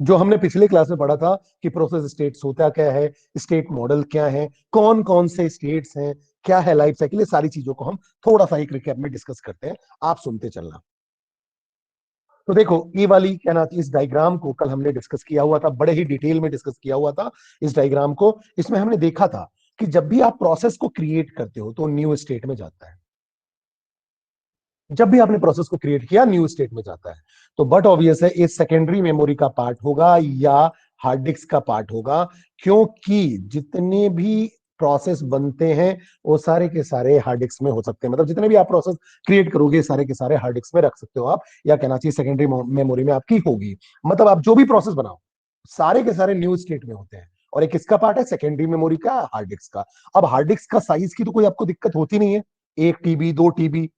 जो हमने पिछले क्लास में पढ़ा था कि प्रोसेस स्टेट्स होता क्या है, स्टेट मॉडल क्या है, कौन कौन से स्टेट्स हैं, क्या है लाइफ साइकिल, ये सारी चीजों को हम थोड़ा सा एक रिकैप में डिस्कस करते हैं, आप सुनते चलना। तो देखो ये वाली क्या ना, इस डायग्राम को कल हमने डिस्कस किया हुआ था, बड़े ही डिटेल में डिस्कस किया हुआ था इस डायग्राम को। इसमें हमने देखा था कि जब भी आप प्रोसेस को क्रिएट करते हो तो न्यू स्टेट में जाता है। जब भी आपने प्रोसेस को क्रिएट किया न्यू स्टेट में जाता है। तो बट ऑब्वियस है ये सेकेंडरी मेमोरी का पार्ट होगा या हार्ड डिस्क का पार्ट होगा, क्योंकि जितने भी प्रोसेस बनते हैं वो सारे के सारे हार्ड डिस्क में हो सकते हैं। मतलब जितने भी आप प्रोसेस क्रिएट करोगे सारे के सारे हार्ड डिस्क में रख सकते हो आप, या कहना चाहिए सेकेंडरी मेमोरी में आपकी होगी। मतलब आप जो भी प्रोसेस बनाओ सारे के सारे न्यू स्टेट में होते हैं। और एक किसका पार्ट है, सेकेंडरी मेमोरी का, हार्ड डिस्क का। अब हार्ड डिस्क का साइज की तो कोई आपको दिक्कत होती नहीं है, 1 TB 2 TB,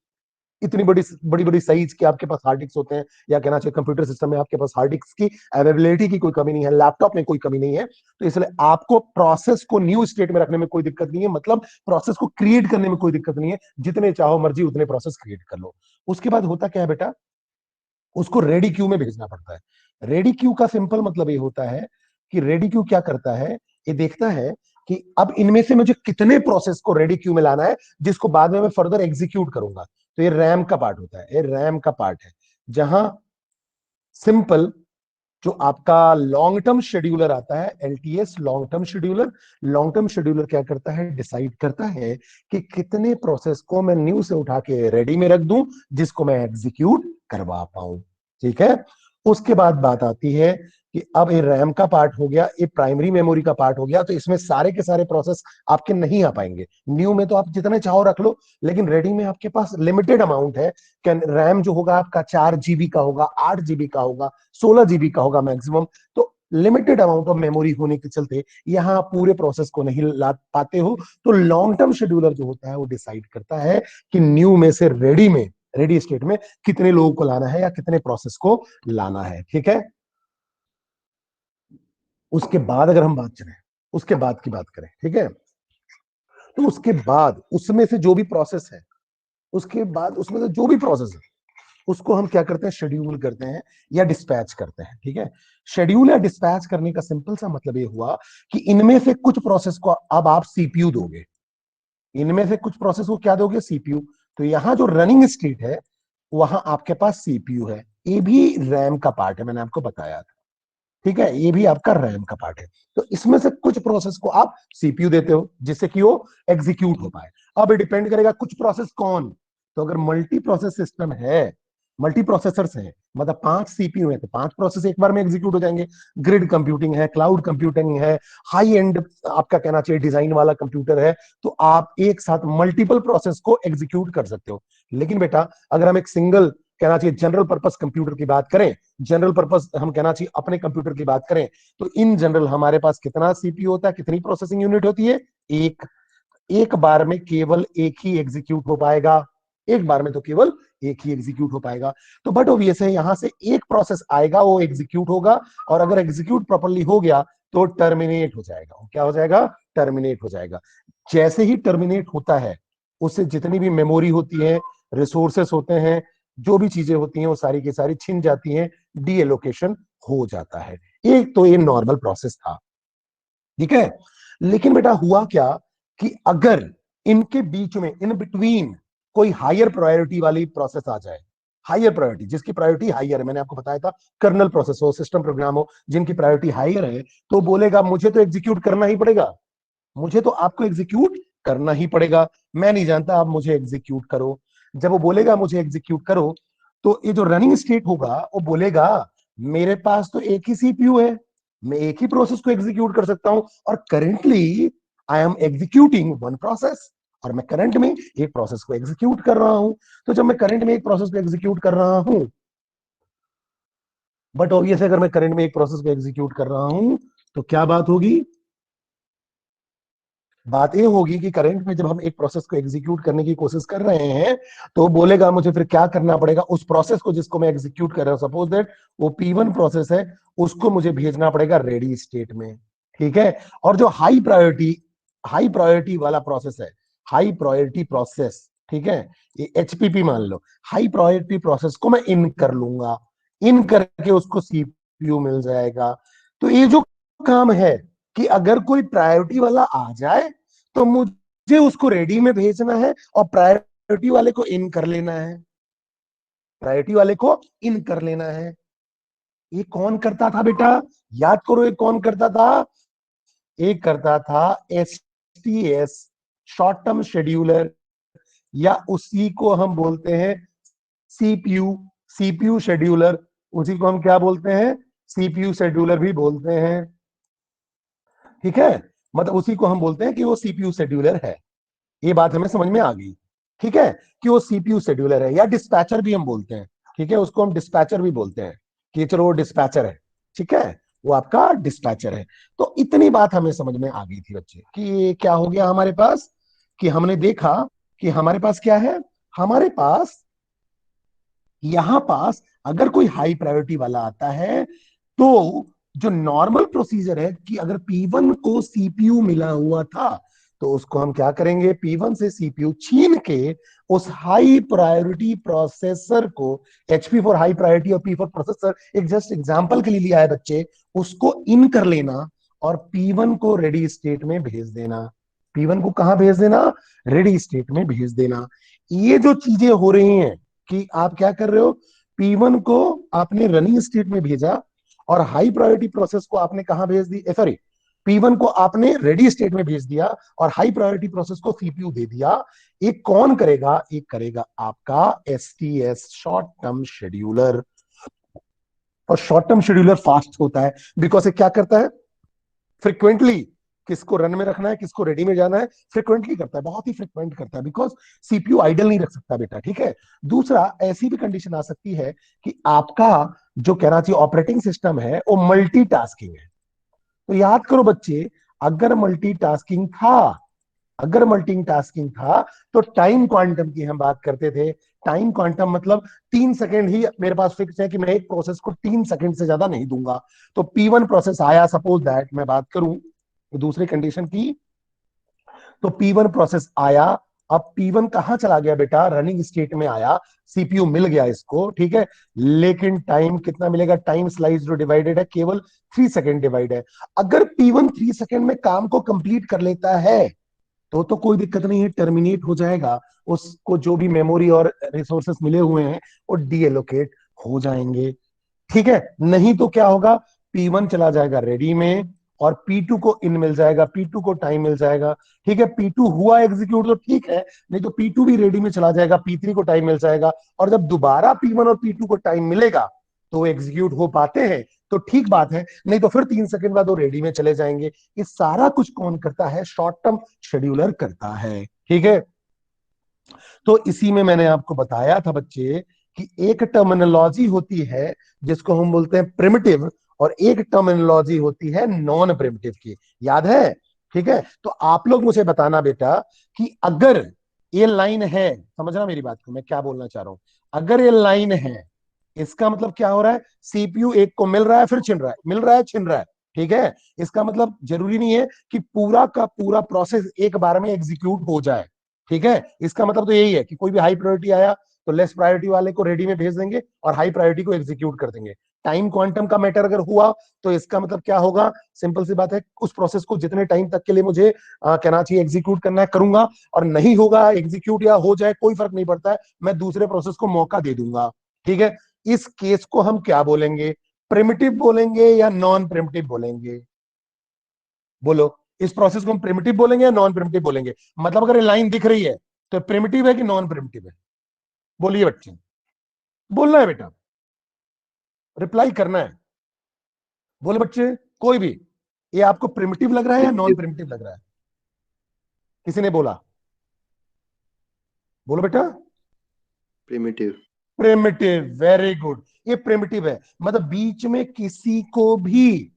इतनी बड़ी बड़ी बड़ी साइज के आपके पास हार्ड डिस्क होते हैं, या कहना चाहिए कंप्यूटर सिस्टम में आपके पास हार्ड डिस्क की अवेलेबिलिटी की कोई कमी नहीं है, लैपटॉप में कोई कमी नहीं है। तो इसलिए आपको प्रोसेस को न्यू स्टेट में रखने में कोई दिक्कत नहीं है, मतलब प्रोसेस को क्रिएट करने में कोई दिक्कत नहीं है, जितने चाहो मर्जी उतने प्रोसेस क्रिएट कर लो। उसके बाद होता क्या है बेटा, उसको रेडी क्यू में भेजना पड़ता है। रेडी क्यू का सिंपल मतलब ये होता है कि रेडी क्यू क्या करता है, ये देखता है कि अब इनमें से मुझे कितने प्रोसेस को रेडी क्यू में लाना है जिसको बाद में मैं फर्दर एग्जीक्यूट करूंगा। तो ये रैम का पार्ट होता है, ये रैम का पार्ट है, जहां सिंपल जो आपका लॉन्ग टर्म शेड्यूलर आता है, LTS long term scheduler, long term scheduler क्या करता है, डिसाइड करता है कि कितने प्रोसेस को मैं न्यू से उठा के रेडी में रख दूं जिसको मैं एग्जीक्यूट करवा पाऊं। ठीक है। उसके बाद बात आती है कि अब ये रैम का पार्ट हो गया, ये प्राइमरी मेमोरी का पार्ट हो गया, तो इसमें सारे के सारे प्रोसेस आपके नहीं आ पाएंगे। न्यू में तो आप जितने चाहो रख लो, लेकिन रेडी में आपके पास लिमिटेड अमाउंट है। रैम जो होगा आपका 4 GB का होगा, 8 GB का होगा, 16 GB का होगा मैक्सिमम। तो लिमिटेड अमाउंट ऑफ मेमोरी होने के चलते यहां पूरे प्रोसेस को नहीं ला पाते हो। तो लॉन्ग टर्म शेड्यूलर जो होता है वो डिसाइड करता है कि न्यू में से रेडी स्टेट में कितने लोगों को लाना है या कितने प्रोसेस को लाना है। ठीक है। उसके बाद अगर हम बात करें, उसके बाद की बात करें, ठीक है, तो उसके बाद उसमें से जो भी प्रोसेस है, उसके बाद उसमें से जो भी प्रोसेस है उसको हम क्या करते हैं, शेड्यूल करते हैं या डिस्पैच करते हैं। ठीक है। शेड्यूल या डिस्पैच करने का सिंपल सा मतलब ये हुआ कि इनमें से कुछ प्रोसेस को अब आप सीपीयू दोगे, इनमें से कुछ प्रोसेस को क्या दोगे, सीपीयू। तो यहां जो रनिंग स्टेट है वहां आपके पास सीपीयू है, ये भी रैम का पार्ट है, मैंने आपको बताया था। ठीक है, ये भी आपका रैम का पार्ट है। तो इसमें से कुछ प्रोसेस को आप सीपीयू देते हो जिससे कि वो एग्जीक्यूट हो पाए। अब डिपेंड करेगा कुछ प्रोसेस कौन। तो अगर मल्टी प्रोसेस सिस्टम है, मल्टी प्रोसेसर्स हैं, मतलब 5 CPU है, तो 5 प्रोसेस एक बार में एग्जीक्यूट हो जाएंगे। ग्रिड कंप्यूटिंग है, क्लाउड कंप्यूटिंग है, हाई एंड आपका कहना चाहिए डिजाइन वाला कंप्यूटर है, तो आप एक साथ मल्टीपल प्रोसेस को एग्जीक्यूट कर सकते हो। लेकिन बेटा अगर हम एक सिंगल कहना चाहिए जनरल पर्पस कंप्यूटर की बात करें, जनरल पर्पस हम कहना चाहिए अपने कंप्यूटर की बात करें, तो इन जनरल हमारे पास कितना सीपीयू होता है, कितनी प्रोसेसिंग यूनिट होती है, एक। एक बार में केवल एक ही एग्जीक्यूट हो पाएगा, एक बार में तो केवल एक ही एग्जीक्यूट हो पाएगा। तो बट ऑब्वियस है यहां से एक प्रोसेस आएगा, वो एग्जीक्यूट होगा, और अगर एग्जीक्यूट प्रॉपर्ली हो गया तो टर्मिनेट हो जाएगा। वो क्या हो जाएगा, टर्मिनेट हो जाएगा। जैसे ही टर्मिनेट होता है उससे जितनी भी मेमोरी होती है, रिसोर्सेस होते हैं, जो भी चीजें होती हैं वो सारी की सारी छिन जाती हैं, डी एलोकेशन हो जाता है। एक तो ये नॉर्मल प्रोसेस था। ठीक है। लेकिन बेटा हुआ क्या कि अगर इनके बीच में इन बिटवीन कोई हायर प्रायोरिटी वाली प्रोसेस आ जाए, हायर प्रायोरिटी, जिसकी प्रायोरिटी हायर है, मैंने आपको बताया था कर्नल प्रोसेस हो, सिस्टम प्रोग्राम हो, जिनकी प्रायोरिटी हायर है, तो बोलेगा मुझे तो एग्जीक्यूट करना ही पड़ेगा, मुझे तो आपको एग्जीक्यूट करना ही पड़ेगा, मैं नहीं जानता, आप मुझे एग्जीक्यूट करो। जब वो बोलेगा मुझे एग्जीक्यूट करो, तो ये जो रनिंग स्टेट होगा वो बोलेगा मेरे पास तो एक ही सीपीयू है, मैं एक ही प्रोसेस को एग्जीक्यूट कर सकता हूं, और currently I am executing one process, और मैं करंट में एक प्रोसेस को एग्जीक्यूट कर रहा हूं। तो जब मैं करंट में एक प्रोसेस को एग्जीक्यूट कर रहा हूं, बट ऑब्वियस अगर मैं करंट में एक प्रोसेस को एग्जीक्यूट कर रहा हूं तो क्या बात होगी, बात ये होगी कि करंट में जब हम एक प्रोसेस को एग्जीक्यूट करने की कोशिश कर रहे हैं तो बोलेगा मुझे फिर क्या करना पड़ेगा, उस प्रोसेस को जिसको मैं एग्जीक्यूट कर रहा हूं, सपोज दैट वो P1 प्रोसेस है, उसको मुझे भेजना पड़ेगा रेडी स्टेट में। ठीक है। और जो हाई प्रायोरिटी वाला प्रोसेस है, हाई प्रायोरिटी प्रोसेस, ठीक है, ये HPP मान लो, हाई प्रायोरिटी प्रोसेस को मैं इन कर लूंगा, इन करके उसको सीपीयू मिल जाएगा। तो ये जो काम है कि अगर कोई प्रायोरिटी वाला आ जाए तो मुझे उसको रेडी में भेजना है और प्रायोरिटी वाले को इन कर लेना है, प्रायोरिटी वाले को इन कर लेना है। ये कौन करता था बेटा? याद करो, ये कौन करता था? एक करता था एसटीएस, शॉर्ट टर्म शेड्यूलर, या उसी को हम बोलते हैं सीपीयू, सीपीयू शेड्यूलर। उसी को हम क्या बोलते हैं? सीपीयू शेड्यूलर भी बोलते हैं। ठीक है, मतलब उसी को हम बोलते हैं कि वो सीपीयू शेड्यूलर है। ये बात हमें समझ में आ गई। ठीक है, कि वो सीपीयू शेड्यूलर है, या डिस्पैचर भी हम बोलते हैं। ठीक है, उसको हम डिस्पैचर भी बोलते हैं कि चलो वो डिस्पैचर है। ठीक है, वो आपका डिस्पैचर है। तो इतनी बात हमें समझ में आ गई थी बच्चे कि ये क्या हो गया हमारे पास, कि हमने देखा कि हमारे पास क्या है। हमारे पास यहां पास अगर कोई हाई प्रायोरिटी वाला आता है तो जो नॉर्मल प्रोसीजर है कि अगर P1 को सीपीयू मिला हुआ था तो उसको हम क्या करेंगे, P1 से सीपीयू छीन के उस हाई प्रायोरिटी प्रोसेसर को, HP फॉर हाई प्रायोरिटी और P फॉर प्रोसेसर एक जस्ट एग्जांपल के लिए लिया है बच्चे, उसको इन कर लेना और P1 को रेडी स्टेट में भेज देना। P1 को कहां भेज देना? रेडी स्टेट में भेज देना। ये जो चीजें हो रही हैं कि आप क्या कर रहे हो, P1 को आपने रनिंग स्टेट में भेजा और हाई प्रायोरिटी प्रोसेस को आपने कहां भेज दी, सॉरी, P1 को आपने रेडी स्टेट में भेज दिया और हाई प्रायोरिटी प्रोसेस को सीपीयू दे दिया। एक कौन करेगा? एक करेगा आपका एसटीएस, शॉर्ट टर्म शेड्यूलर। और शॉर्ट टर्म शेड्यूलर फास्ट होता है बिकॉज ये क्या करता है, फ्रिक्वेंटली किसको रन में रखना है, किसको रेडी में जाना है, फ्रिक्वेंटली करता है, बहुत ही फ्रिक्वेंट करता है, बिकॉज सीपीयू आइडल नहीं रख सकता बेटा। ठीक है, दूसरा ऐसी भी कंडीशन आ सकती है कि आपका जो कहना चाहिए ऑपरेटिंग सिस्टम है वो मल्टीटास्किंग है। तो याद करो बच्चे, अगर मल्टीटास्किंग था, अगर मल्टीटास्किंग था तो टाइम क्वांटम की हम बात करते थे। टाइम क्वांटम मतलब 3 सेकंड ही मेरे पास फिक्स है कि मैं एक प्रोसेस को 3 सेकंड से ज्यादा नहीं दूंगा। तो P1 प्रोसेस आया, सपोज दैट मैं बात करूं दूसरी कंडीशन की, तो P1 प्रोसेस आया। अब P1 कहां चला गया बेटा? रनिंग स्टेट में आया, सीपीयू मिल गया इसको। ठीक है, लेकिन टाइम कितना मिलेगा? टाइम स्लाइस जो डिवाइडेड है केवल 3 सेकंड डिवाइड है। अगर P1 3 सेकंड में काम को कंप्लीट कर लेता है तो कोई दिक्कत नहीं है, टर्मिनेट हो जाएगा। उसको जो भी मेमोरी और रिसोर्सेस मिले हुए हैं वो डीएलोकेट हो जाएंगे। ठीक है, नहीं तो क्या होगा, P1 चला जाएगा रेडी में और P2 को इन मिल जाएगा, P2 को टाइम मिल जाएगा। ठीक है, P2 हुआ एग्जीक्यूट तो ठीक है, नहीं तो P2 भी रेडी में चला जाएगा, P3 को टाइम मिल जाएगा। और जब दोबारा P1 और P2 को टाइम मिलेगा तो वो एग्जीक्यूट हो पाते हैं तो ठीक बात है, नहीं तो फिर 3 सेकंड बाद वो रेडी में चले जाएंगे। ये सारा कुछ कौन करता है? शॉर्ट टर्म शेड्यूलर करता है। ठीक है, तो इसी में मैंने आपको बताया था बच्चे कि एक टर्मिनोलॉजी होती है जिसको हम बोलते हैं प्रिमिटिव, और एक टर्मिनोलॉजी होती है नॉन प्रिमिटिव की। याद है? ठीक है, तो आप लोग मुझे बताना बेटा कि अगर ये लाइन है, समझना मेरी बात को, मैं क्या बोलना चाह रहा हूं। अगर ये लाइन है, इसका मतलब क्या हो रहा है, सीपीयू एक को मिल रहा है फिर छिन रहा है, मिल रहा है छिन रहा है। ठीक है, इसका मतलब जरूरी नहीं है कि पूरा का पूरा प्रोसेस एक बार में एग्जीक्यूट हो जाए। ठीक है, इसका मतलब तो यही है कि कोई भी हाई प्रायोरिटी आया तो लेस प्रायोरिटी वाले को रेडी में भेज देंगे और हाई प्रायोरिटी को एग्जीक्यूट कर देंगे। टाइम क्वांटम का मैटर अगर हुआ तो इसका मतलब क्या होगा, सिंपल सी बात है, उस प्रोसेस को जितने टाइम तक के लिए मुझे कहना चाहिए एग्जीक्यूट करना है करूंगा, और नहीं होगा एग्जीक्यूट या हो जाए कोई फर्क नहीं पड़ता है, मैं दूसरे प्रोसेस को मौका दे दूंगा। ठीक है, इस केस को हम क्या बोलेंगे, प्रिमिटिव बोलेंगे या नॉन प्रिमिटिव बोलेंगे? बोलो, इस प्रोसेस को हम प्रिमिटिव बोलेंगे या नॉन प्रिमिटिव बोलेंगे? मतलब अगर ये लाइन दिख रही है तो प्रिमिटिव है कि नॉन प्रिमिटिव है? बोलिए बच्चे, बोलना है बेटा, रिप्लाई करना है। बोले बच्चे, कोई भी, ये आपको प्रिमिटिव लग रहा है या नॉन प्रिमिटिव। प्रिमिटिव लग रहा है? किसी ने बोला? बोलो बेटा। प्रिमिटिव। प्रिमिटिव, वेरी गुड, ये प्रिमिटिव है। मतलब बीच में किसी को भी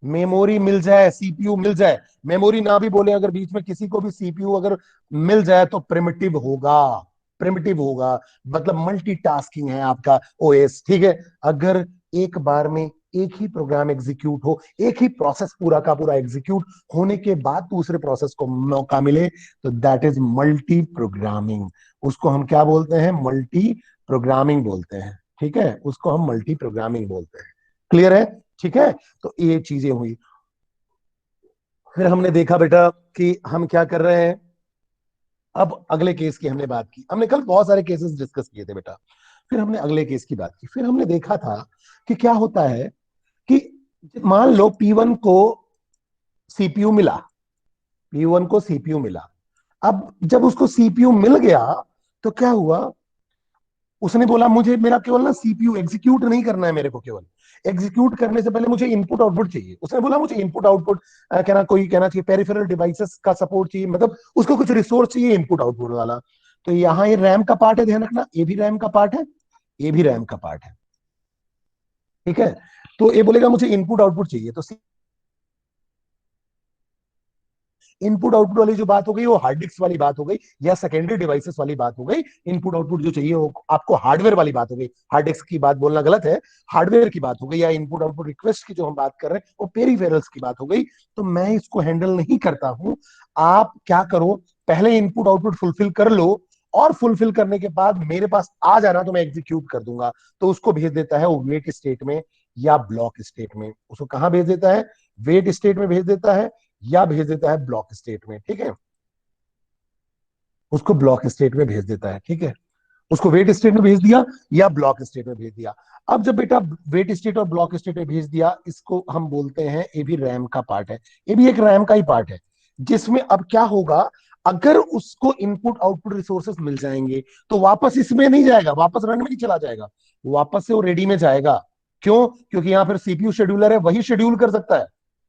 मेमोरी मिल जाए, सीपीयू मिल जाए, मेमोरी ना भी बोले, अगर बीच में किसी को भी सीपीयू अगर मिल जाए तो प्रिमिटिव होगा, प्रिमिटिव होगा। मतलब मल्टीटास्किंग है आपका ओएस। ठीक है, अगर एक बार में एक ही प्रोग्राम एग्जीक्यूट हो, एक ही प्रोसेस पूरा का पूरा एग्जीक्यूट होने के बाद दूसरे प्रोसेस को मौका मिले तो दैट इज मल्टी प्रोग्रामिंग। उसको हम क्या बोलते हैं? मल्टी प्रोग्रामिंग बोलते हैं। ठीक है, उसको हम मल्टी प्रोग्रामिंग बोलते हैं। क्लियर है? ठीक है, तो ये चीजें हुई। फिर हमने देखा बेटा कि हम क्या कर रहे हैं। अब अगले केस की हमने बात की, हमने कल बहुत सारे केसेस डिस्कस किए थे बेटा। फिर हमने अगले केस की बात की, फिर हमने देखा था कि क्या होता है कि मान लो P1 को सीपीयू मिला, P1 को सीपीयू मिला। अब जब उसको सीपीयू मिल गया तो क्या हुआ, उसने बोला मुझे मेरा केवल ना सीपीयू एग्जीक्यूट नहीं करना है, मेरे को केवल एग्जीक्यूट करने से पहले मुझे इनपुट आउटपुट चाहिए। उसने बोला मुझे इनपुट आउटपुट कहना, कोई कहना चाहिए पेरिफेरल डिवाइसेस का सपोर्ट चाहिए, मतलब उसको कुछ रिसोर्स चाहिए इनपुट आउटपुट वाला। तो यहाँ ये रैम का पार्ट है, ध्यान रखना, ये भी रैम का पार्ट है, ये भी रैम का पार्ट है। ठीक है, तो ये बोलेगा मुझे इनपुट आउटपुट चाहिए, तो इनपुट आउटपुट वाली जो बात हो गई वो हार्ड डिस्क वाली बात हो गई, या सेकेंडरी डिवाइसेस वाली बात हो गई। इनपुट आउटपुट जो चाहिए वो आपको हार्डवेयर वाली बात हो गई, हार्ड डिस्क की बात बोलना गलत है, हार्डवेयर की बात हो गई, या इनपुट आउटपुट रिक्वेस्ट की जो हम बात कर रहे हैं वो पेरीफेरल्स की बात हो गई। तो मैं इसको हैंडल नहीं करता हूं। आप क्या करो, पहले इनपुट आउटपुट फुलफिल कर लो, और फुलफिल करने के बाद मेरे पास आ जाना तो मैं एग्जीक्यूट कर दूंगा। तो उसको भेज देता है वो वेट स्टेट में या ब्लॉक स्टेट में। उसको कहां भेज देता है, वेट स्टेट में भेज देता है, या भेज देता है ब्लॉक स्टेट में। ठीक है, उसको ब्लॉक स्टेट में भेज देता है। ठीक है, उसको वेट स्टेट में भेज दिया या ब्लॉक स्टेट में भेज दिया। अब जब बेटा वेट स्टेट और ब्लॉक स्टेट में भेज दिया, इसको हम बोलते हैं, ये भी रैम का पार्ट है, ये भी एक रैम का ही पार्ट है, जिसमें अब क्या होगा, अगर उसको इनपुट आउटपुट रिसोर्सेस मिल जाएंगे तो वापस इसमें नहीं जाएगा, वापस रन में नहीं चला जाएगा, वापस से वो रेडी में जाएगा। क्यों? क्योंकि यहां फिर सीपीयू शेड्यूलर है, वही शेड्यूल कर सकता है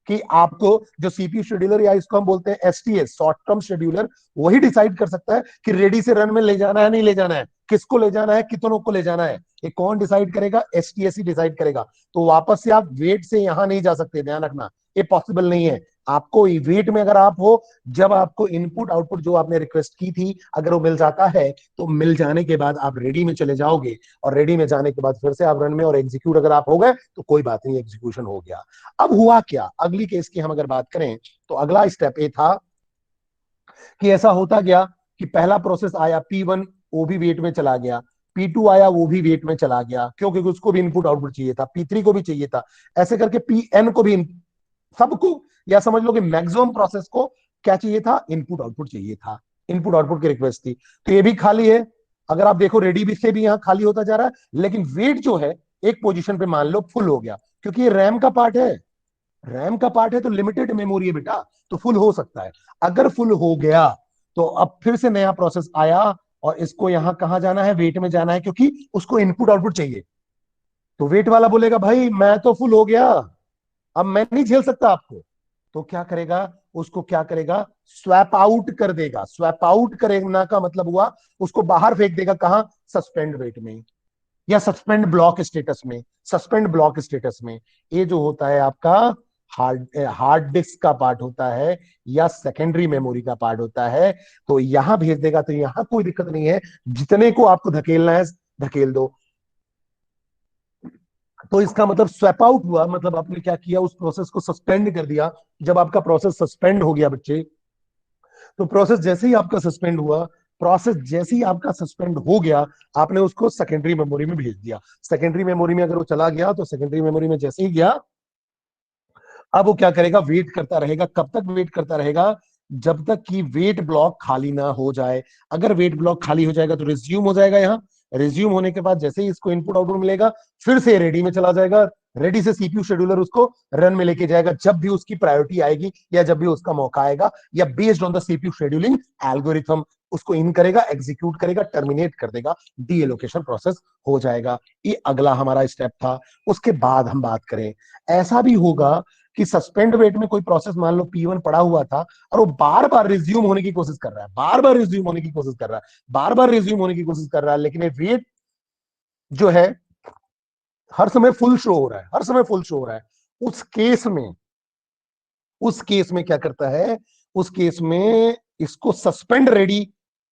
कि आपको जो सीपीयू शेड्यूलर, या इसको हम बोलते हैं एसटीएस, शॉर्ट टर्म शेड्यूलर, वही डिसाइड कर सकता है कि रेडी से रन में ले जाना है नहीं ले जाना है, किसको ले जाना है, कितनों को ले जाना है। ये कौन डिसाइड करेगा? एसटीएस ही डिसाइड करेगा। तो वापस से आप वेट से यहां नहीं जा सकते, ध्यान रखना, ये पॉसिबल नहीं है। आपको वेट में अगर आप हो, जब आपको इनपुट आउटपुट जो आपने रिक्वेस्ट की थी अगर वो मिल जाता है, तो मिल जाने के बाद आप रेडी में चले जाओगे, और रेडी में जाने के बाद फिर से आप रन में, और एग्जीक्यूट अगर आप हो गए तो कोई बात नहीं, एग्जीक्यूशन हो गया। अब हुआ क्या, अगली केस की हम अगर बात करें, तो अगला स्टेप ये था कि ऐसा होता गया कि पहला प्रोसेस आया P1, वो भी वेट में चला गया, P2 आया, वो भी वेट में चला गया। क्यों? क्योंकि उसको भी इनपुट आउटपुट चाहिए था, P3 को भी चाहिए था, ऐसे करके Pn को भी, सबको, या समझ लो कि मैक्सिमम प्रोसेस को क्या चाहिए था, इनपुट आउटपुट चाहिए था, इनपुट आउटपुट की रिक्वेस्ट थी। तो ये भी खाली है, अगर आप देखो रेडी भी से भी यहाँ खाली होता जा रहा है, लेकिन वेट जो है एक पोजीशन पे मान लो फुल हो गया, क्योंकि ये रैम का पार्ट है, रैम का पार्ट है तो लिमिटेड मेमोरी है बेटा, तो फुल हो सकता है। अगर फुल हो गया तो अब फिर से नया प्रोसेस आया, और इसको यहां कहां जाना है, वेट में जाना है, क्योंकि उसको इनपुट आउटपुट चाहिए। तो वेट वाला बोलेगा भाई मैं तो फुल हो गया, अब मैं नहीं झेल सकता आपको। तो क्या करेगा, उसको क्या करेगा, स्वैप आउट कर देगा। स्वैप आउट करना का मतलब हुआ उसको बाहर फेंक देगा, कहां, सस्पेंड वेट में, या सस्पेंड ब्लॉक स्टेटस में, सस्पेंड ब्लॉक स्टेटस में। ये जो होता है आपका हार्ड हार्ड डिस्क का पार्ट होता है, या सेकेंडरी मेमोरी का पार्ट होता है। तो यहां भेज देगा, तो यहां कोई दिक्कत नहीं है, जितने को आपको धकेलना है धकेल दो। तो इसका मतलब स्वैप आउट हुआ, मतलब आपने क्या किया, उस प्रोसेस को सस्पेंड कर दिया। जब आपका प्रोसेस सस्पेंड हो गया बच्चे, तो प्रोसेस जैसे ही आपका सस्पेंड हुआ, प्रोसेस जैसे ही आपका सस्पेंड हो गया, आपने उसको सेकेंडरी मेमोरी में भेज दिया। सेकेंडरी मेमोरी में अगर वो चला गया, तो सेकेंडरी मेमोरी में जैसे ही गया, अब वो क्या करेगा, वेट करता रहेगा। कब तक वेट करता रहेगा? जब तक कि वेट ब्लॉक खाली ना हो जाए। अगर वेट ब्लॉक खाली हो जाएगा तो रिज्यूम हो जाएगा, यहाँ रिज्यूम होने के बाद जैसे ही इसको इनपुट आउटपुट मिलेगा, फिर से रेडी में चला जाएगा। रेडी से सीपीयू शेड्यूलर उसको रन में लेके जाएगा, जब भी उसकी प्रायोरिटी आएगी या जब भी उसका मौका आएगा, या based on the CPU scheduling algorithm उसको इन करेगा, एग्जीक्यूट करेगा, टर्मिनेट कर देगा, डी एलोकेशन प्रोसेस हो जाएगा। ये अगला हमारा स्टेप था। उसके बाद हम बात करें, ऐसा भी होगा कि सस्पेंड वेट में कोई प्रोसेस मान लो P1 पड़ा हुआ था, और वो बार बार रिज्यूम होने की कोशिश कर रहा है, बार बार रिज्यूम होने की कोशिश कर रहा है, बार बार रिज्यूम होने की कोशिश कर रहा है, लेकिन ये वेट जो है हर समय फुल शो हो रहा है, हर समय फुल शो हो रहा है। उस केस में, उस केस में क्या करता है, उस केस में इसको सस्पेंड रेडी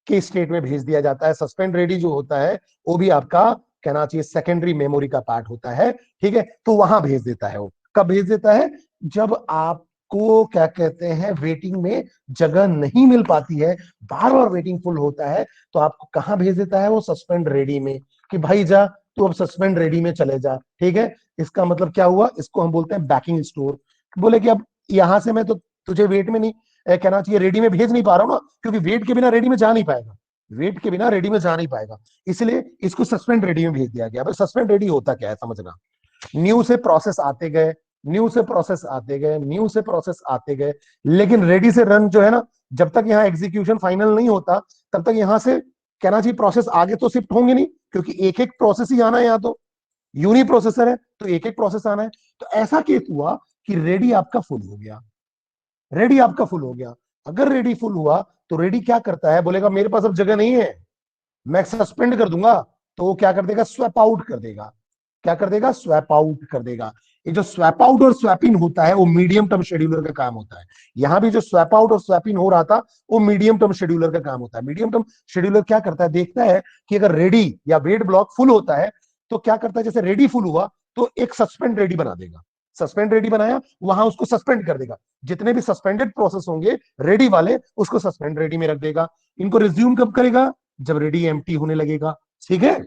के स्टेट में भेज दिया जाता है। सस्पेंड रेडी जो होता है वो भी आपका कहना चाहिए सेकेंडरी मेमोरी का पार्ट होता है। ठीक है, तो वहां भेज देता है। वो कब भेज देता है? जब आपको क्या कहते हैं, वेटिंग में जगह नहीं मिल पाती है, बार बार वेटिंग फुल होता है, तो आपको कहां भेज देता है वो, सस्पेंड रेडी में, कि भाई जा तू अब सस्पेंड रेडी में चले जा। ठीक है, इसका मतलब क्या हुआ, इसको हम बोलते हैं बैकिंग स्टोर। बोले कि अब यहां से मैं तो तुझे वेट में नहीं कहना चाहिए, रेडी में भेज नहीं पा रहा हूं ना, क्योंकि वेट के बिना रेडी में जा नहीं पाएगा, वेट के बिना रेडी में जा नहीं पाएगा, इसलिए इसको सस्पेंड रेडी में भेज दिया गया। भाई सस्पेंड रेडी होता क्या है समझना, न्यू से प्रोसेस आते गए, न्यू से प्रोसेस आते गए, न्यू से प्रोसेस आते गए, लेकिन रेडी से रन जो है ना, जब तक यहाँ एग्जीक्यूशन फाइनल नहीं होता तब तक यहां से कहना चाहिए प्रोसेस आगे तो शिफ्ट होंगे नहीं, क्योंकि एक एक प्रोसेस ही आना है, यहाँ तो यूनी प्रोसेसर है तो एक एक प्रोसेस आना है। तो ऐसा केस हुआ कि रेडी आपका फुल हो गया, रेडी आपका फुल हो गया। अगर रेडी फुल हुआ तो रेडी क्या करता है, बोलेगा मेरे पास अब जगह नहीं है, मैं सस्पेंड कर दूंगा, तो वो क्या कर देगा, स्वैप आउट कर देगा। क्या कर देगा, स्वैप आउट कर देगा। ये जो स्वैप आउट और स्वैप इन होता है वो मीडियम टर्म शेड्यूलर का काम होता है। यहां भी जो स्वैप आउट और स्वैप इन हो रहा था वो मीडियम टर्म शेड्यूलर का काम होता है। मीडियम टर्म शेड्यूलर क्या करता है, देखता है कि अगर रेडी या वेट ब्लॉक फुल होता है तो क्या करता है, जैसे रेडी फुल हुआ तो एक सस्पेंड रेडी बना देगा, सस्पेंड रेडी बनाया वहां उसको सस्पेंड कर देगा, जितने भी सस्पेंडेड प्रोसेस होंगे रेडी वाले उसको सस्पेंड रेडी में रख देगा। इनको रिज्यूम कब करेगा, जब रेडी एम्प्टी होने लगेगा। ठीक है,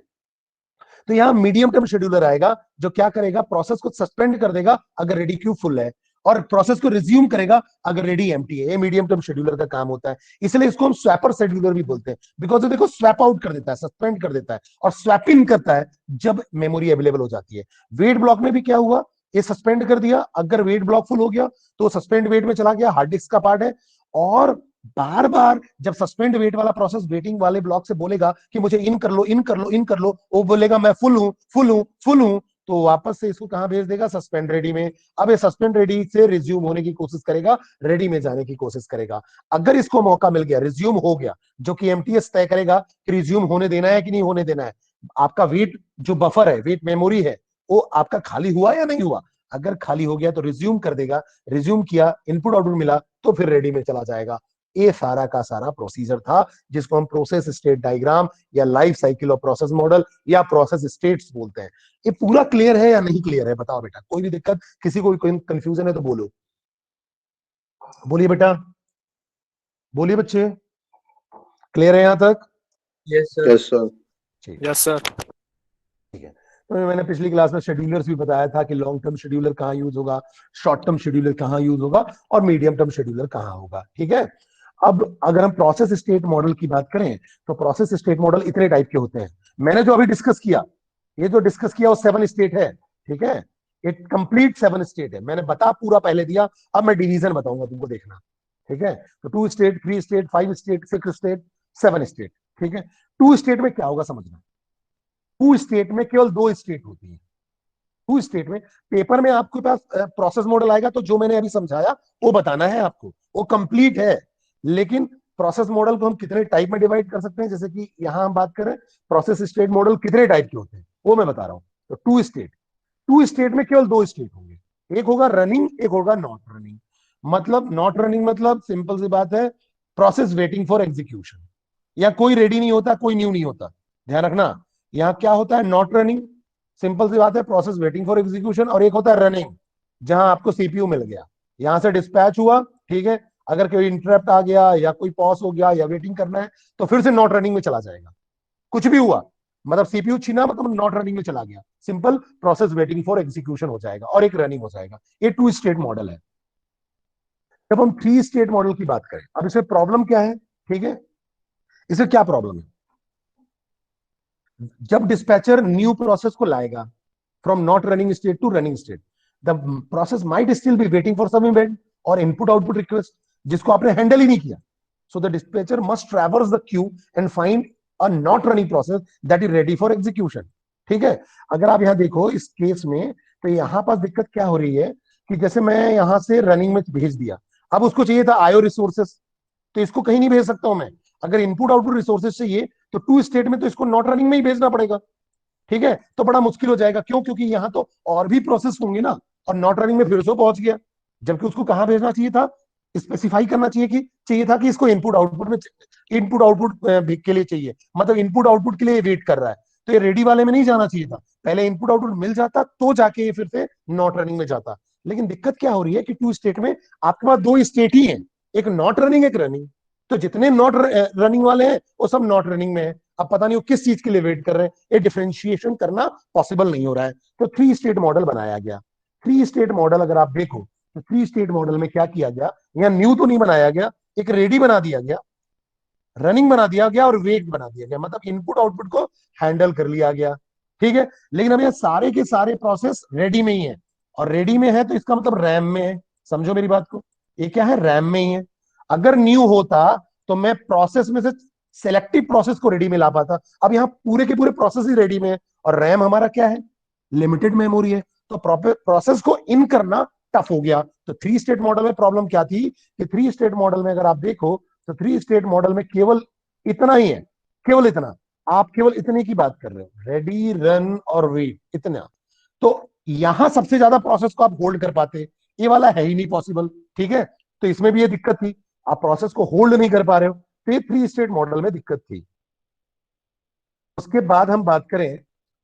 तो यहां मीडियम टर्म शेड्यूलर आएगा जो क्या करेगा, प्रोसेस को सस्पेंड कर देगा अगर रेडी क्यू फुल है, और प्रोसेस को रिज्यूम करेगा अगर रेडी एम्प्टी है। ये मीडियम टर्म शेड्यूलर का काम होता है, इसलिए इसको हम स्वैपर शेड्यूलर भी बोलते हैं, बिकॉज देखो स्वैप आउट कर देता है, सस्पेंड कर देता है, और स्वैप इन करता है जब मेमोरी अवेलेबल हो जाती है। वेट ब्लॉक में भी क्या हुआ, ये सस्पेंड कर दिया, अगर वेट ब्लॉक फुल हो गया तो सस्पेंड वेट में चला गया, हार्ड डिस्क का पार्ट है, और बार बार जब सस्पेंड वेट वाला प्रोसेस वेटिंग वाले ब्लॉक से बोलेगा कि मुझे इन कर लो, इन कर लो, इन कर लो, वो बोलेगा मैं फुल हूं, फुल हूं, फुल हूं, तो वापस से इसको कहां भेज देगा, सस्पेंड रेडी में। अब ये सस्पेंड रेडी से रिज्यूम होने की कोशिश करेगा, रेडी में जाने की कोशिश करेगा। अगर इसको मौका मिल गया, रिज्यूम हो गया, जो कि एमटीएस तय करेगा कि रिज्यूम होने देना है कि नहीं होने देना है, आपका वेट जो बफर है, वेट मेमोरी है, वो आपका खाली हुआ या नहीं हुआ। अगर खाली हो गया तो रिज्यूम कर देगा, रिज्यूम किया, इनपुट आउटपुट मिला तो फिर रेडी में चला जाएगा। ये सारा का सारा प्रोसीजर था जिसको हम प्रोसेस स्टेट डायग्राम या life cycle of process model या प्रोसेस स्टेट्स बोलते हैं। ये पूरा क्लियर है या नहीं क्लियर है, बताओ बेटा, कोई भी दिक्कत, किसी को कोई कंफ्यूजन है तो बोलो, बोलिए बेटा, बोलिए बच्चे, क्लियर है यहां तक? Yes sir. Yes sir. Yes sir. ठीक है, तो मैंने पिछली क्लास में शेड्यूलर्स भी बताया था कि लॉन्ग टर्म शेड्यूलर कहाँ यूज होगा, शॉर्ट टर्म शेड्यूलर कहाँ यूज होगा, और मीडियम टर्म शेड्यूलर कहाँ होगा। ठीक है, अब अगर हम प्रोसेस स्टेट मॉडल की बात करें तो प्रोसेस स्टेट मॉडल इतने टाइप के होते हैं। मैंने जो अभी डिस्कस किया, ये जो डिस्कस किया वो 7 स्टेट है। ठीक है, एक कंप्लीट 7 स्टेट है, मैंने बता पूरा पहले दिया, अब मैं डिवीजन बताऊंगा तुमको, देखना। ठीक है, तो 2 state, 3 state, 5 state, 6 state, 7 state. ठीक है, 2 स्टेट में क्या होगा समझना, 2 स्टेट में केवल 2 स्टेट होती है। 2 स्टेट में पेपर में आपके पास प्रोसेस मॉडल आएगा तो जो मैंने अभी समझाया वो बताना है आपको, वो कंप्लीट है। लेकिन प्रोसेस मॉडल को हम कितने टाइप में डिवाइड कर सकते हैं, जैसे कि यहां हम बात करें प्रोसेस स्टेट मॉडल कितने टाइप के होते हैं वो मैं बता रहा हूं। तो 2 स्टेट में केवल 2 स्टेट होंगे, एक होगा रनिंग, एक होगा नॉट रनिंग। मतलब नॉट रनिंग मतलब सिंपल सी बात है, प्रोसेस वेटिंग फॉर एग्जीक्यूशन, या कोई रेडी नहीं होता, कोई न्यू नहीं होता, ध्यान रखना। यहां क्या होता है, नॉट रनिंग, सिंपल सी बात है, प्रोसेस वेटिंग फॉर एग्जीक्यूशन, और एक होता है रनिंग, जहां आपको सीपीयू मिल गया, यहां से डिस्पैच हुआ, ठीक है, अगर कोई इंटरप्ट आ गया या कोई पॉज हो गया या वेटिंग करना है तो फिर से नॉट रनिंग में चला जाएगा। कुछ भी हुआ मतलब सीपीयू छीना मतलब नॉट रनिंग में चला गया, simple process waiting for execution हो जाएगा, और एक रनिंग हो जाएगा। ये 2 स्टेट मॉडल है। जब हम 3 स्टेट मॉडल की बात करें, अब इसमें प्रॉब्लम क्या है, ठीक है, इसमें क्या प्रॉब्लम है, जब डिस्पैचर न्यू प्रोसेस को लाएगा from not running state to running state, the process might still be waiting for some event और इनपुट आउटपुट रिक्वेस्ट जिसको आपने हैंडल ही नहीं किया। So the dispatcher must traverse the queue and find a not running process that is ready for execution. ठीक है, अगर आप यहां देखो इस केस में, तो यहां पास दिक्कत क्या हो रही है कि जैसे मैं यहां से रनिंग में भेज दिया, अब उसको चाहिए था आईओ रिसोर्सेस, तो इसको कहीं नहीं भेज सकता हूं मैं। अगर इनपुट आउटपुट रिसोर्सेज चाहिए तो 2 स्टेट में तो इसको नॉट रनिंग में ही भेजना पड़ेगा। ठीक है, तो बड़ा मुश्किल हो जाएगा, क्यों, क्योंकि यहां तो और भी प्रोसेस होंगे ना, और नॉट रनिंग में फिर से पहुंच गया, जबकि उसको कहां भेजना चाहिए था, स्पेसिफाई करना चाहिए था कि इसको इनपुट आउटपुट में, इनपुट आउटपुट के लिए चाहिए, मतलब इनपुट आउटपुट के लिए वेट कर रहा है, तो ये रेडी वाले में नहीं जाना चाहिए था, पहले इनपुट आउटपुट मिल जाता तो जाके ये फिर से नॉट रनिंग में जाता। लेकिन दिक्कत क्या हो रही है कि 2 स्टेट में आपके पास 2 स्टेट ही है, एक नॉट रनिंग, एक रनिंग, तो जितने नॉट रनिंग वाले हैं वो सब नॉट रनिंग में है, अब पता नहीं वो किस चीज के लिए वेट कर रहे हैं, ये डिफरेंशिएशन करना पॉसिबल नहीं हो रहा है। तो 3 स्टेट मॉडल बनाया गया। 3 स्टेट मॉडल अगर आप देखो तो 3 स्टेट मॉडल में क्या किया गया, यहाँ न्यू तो नहीं बनाया गया, एक रेडी बना दिया गया, रनिंग बना दिया गया और वेट बना दिया गया, मतलब इनपुट आउटपुट को हैंडल कर लिया गया। ठीक है, लेकिन अब ये सारे के सारे प्रोसेस रेडी में ही है, और रेडी में है तो इसका मतलब रैम में है। समझो मेरी बात को, ये क्या है, रैम में ही है। अगर न्यू होता तो मैं प्रोसेस में से सेलेक्टिव प्रोसेस को रेडी में ला पाता, अब यहाँ पूरे के पूरे प्रोसेस ही रेडी में है, और रैम हमारा क्या है, लिमिटेड मेमोरी है, तो प्रोसेस को इन करना टफ हो गया। तो 3 स्टेट मॉडल में प्रॉब्लम क्या थी कि 3 स्टेट मॉडल में अगर आप देखो तो 3 स्टेट मॉडल में केवल इतना ही है, केवल इतना, आप केवल इतने की बात कर रहे हो, रेडी रन और वेट, इतना। तो यहां सबसे ज्यादा प्रोसेस को आप होल्ड कर पाते, ये वाला है ही नहीं पॉसिबल। ठीक है, तो इसमें भी ये दिक्कत थी, आप प्रोसेस को होल्ड नहीं कर पा रहे हो, तो ये 3 स्टेट मॉडल में दिक्कत थी। उसके बाद हम बात करें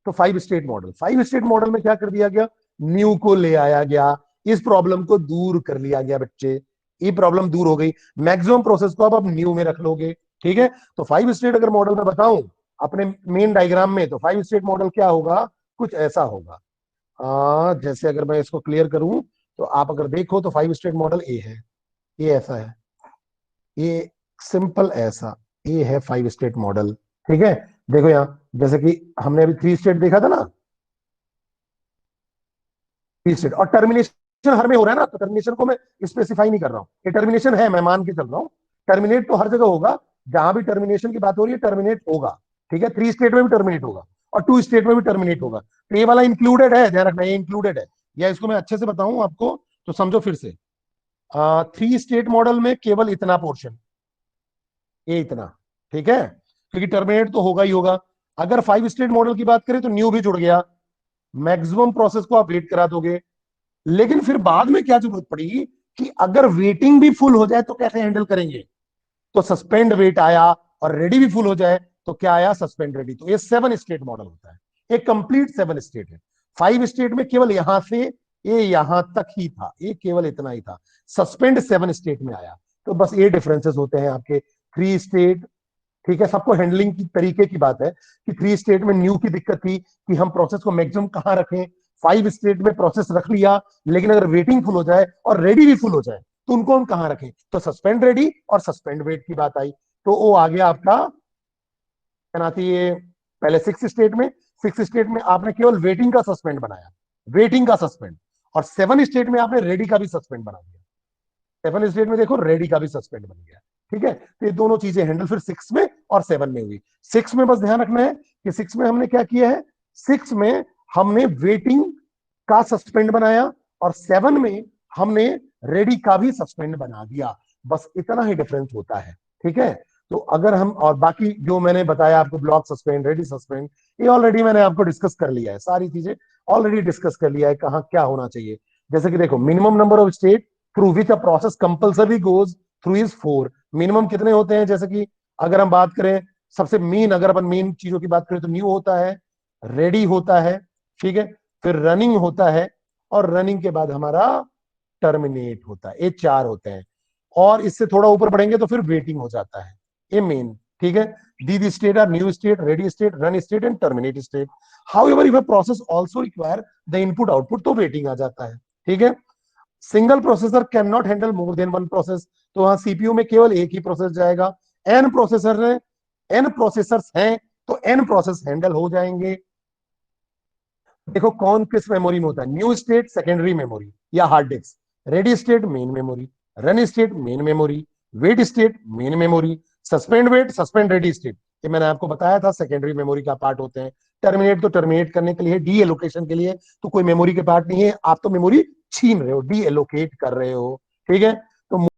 तो 5 स्टेट मॉडल। 5 स्टेट मॉडल में क्या कर दिया गया, न्यू को ले आया गया, इस प्रॉब्लम को दूर कर लिया गया बच्चे, ये प्रॉब्लम दूर हो गई, मैक्सिमम प्रोसेस को आप न्यू में रख लोगे। ठीक है, तो 5 स्टेट अगर मॉडल में बताऊं अपने मेन डायग्राम में, तो 5 स्टेट मॉडल क्या होगा, कुछ ऐसा होगा। जैसे अगर मैं इसको क्लियर करूं तो आप अगर देखो तो 5 स्टेट मॉडल ए है, ये ऐसा है, ये सिंपल ऐसा, ये है 5 स्टेट मॉडल। ठीक है, देखो यहाँ जैसे कि हमने अभी 3 स्टेट देखा था ना, 3 स्टेट, और टर्मिनेशन हर में हो रहा है ना, तो टर्मिनेशन को मैं स्पेसिफाई नहीं कर रहा हूँ, ये टर्मिनेशन है, मैं मान के चल रहा हूँ, टर्मिनेट तो हर जगह होगा, जहां भी टर्मिनेशन की बात हो रही है टर्मिनेट होगा। ठीक है, 3 स्टेट में भी टर्मिनेट होगा और 2 स्टेट में भी टर्मिनेट होगा, तो ये वाला इंक्लूडेड है, ध्यान रखना ये इंक्लूडेड है। या इसको मैं अच्छे से बताऊं आपको तो समझो फिर से, 3 स्टेट मॉडल में केवल इतना पोर्शन, ये इतना। ठीक है, क्योंकि टर्मिनेट तो होगा ही होगा। अगर 5 स्टेट मॉडल की बात करें तो न्यू भी जुड़ गया, मैक्सिमम प्रोसेस को आप वेट करा दोगे, लेकिन फिर बाद में क्या जरूरत पड़ेगी कि अगर वेटिंग भी फुल हो जाए तो कैसे हैंडल करेंगे, तो सस्पेंड वेट आया, और रेडी भी फुल हो जाए तो क्या आया, सस्पेंड रेडी। तो ये 7 स्टेट मॉडल होता है, एक कंप्लीट 7 स्टेट है। 5 स्टेट में केवल यहां से ये यहां तक ही था, ये केवल इतना ही था, सस्पेंड 7 स्टेट में आया। तो बस ये डिफरेंसेस होते हैं आपके 3 स्टेट। ठीक है, सबको हैंडलिंग की तरीके की बात है कि 3 स्टेट में न्यू की दिक्कत थी कि हम प्रोसेस को मैक्सिमम कहां रखें, 5 स्टेट में प्रोसेस रख लिया, लेकिन अगर वेटिंग फुल हो जाए और रेडी भी फुल हो जाए तो उनको हम कहां रखें, तो सस्पेंड रेडी और सस्पेंड वेट की बात आई। तो वो आ गया आपका आती है पहले 6 स्टेट में। 6 स्टेट में आपने केवल वेटिंग का सस्पेंड बनाया, वेटिंग का सस्पेंड, और 7 स्टेट में आपने रेडी का भी सस्पेंड बना दिया। 7 स्टेट में देखो रेडी का भी सस्पेंड बन गया। ठीक है, तो ये दोनों चीजें हैंडल फिर 6 में और 7 में हुई। 6 में बस ध्यान रखना है कि 6 में हमने क्या किया है, 6 में हमने वेटिंग का सस्पेंड बनाया, और 7 में हमने रेडी का भी सस्पेंड बना दिया, बस इतना ही डिफरेंस होता है। ठीक है, तो अगर हम, और बाकी जो मैंने बताया आपको, ब्लॉक सस्पेंड, रेडी सस्पेंड, ये ऑलरेडी मैंने आपको डिस्कस कर लिया है, सारी चीजें ऑलरेडी डिस्कस कर लिया है, कहाँ क्या होना चाहिए। जैसे कि देखो, minimum number of state through which a process compulsory goes through is 4। Minimum कितने होते हैं, जैसे कि अगर हम बात करें सबसे मेन, अगर अपन मेन चीजों की बात करें तो न्यू होता है, रेडी होता है, ठीक है, फिर रनिंग होता है, और रनिंग के बाद हमारा टर्मिनेट होता है, ये 4 होते हैं। और इससे थोड़ा ऊपर बढ़ेंगे तो फिर वेटिंग हो जाता है, ये मेन। ठीक है, the state are new state, ready state, run state and terminate state. However if a process also require the input output, तो वेटिंग आ जाता है। ठीक है, single processor can not handle more than one process, तो वहां CPU में केवल एक ही प्रोसेस जाएगा। एन प्रोसेसर है, एन प्रोसेसर्स हैं तो एन प्रोसेस हैंडल हो जाएंगे। देखो कौन किस मेमोरी में होता है, न्यू स्टेट सेकेंडरी मेमोरी या hard disk, ready state main memory, run state main memory, wait state main memory, suspend wait suspend ready state, ये मैंने आपको बताया था सेकेंडरी मेमोरी का पार्ट होते हैं। टर्मिनेट तो टर्मिनेट करने के लिए, डी एलोकेशन के लिए, तो कोई मेमोरी के पार्ट नहीं है, आप तो मेमोरी छीन रहे हो, डी एलोकेट कर रहे हो। ठीक है, तो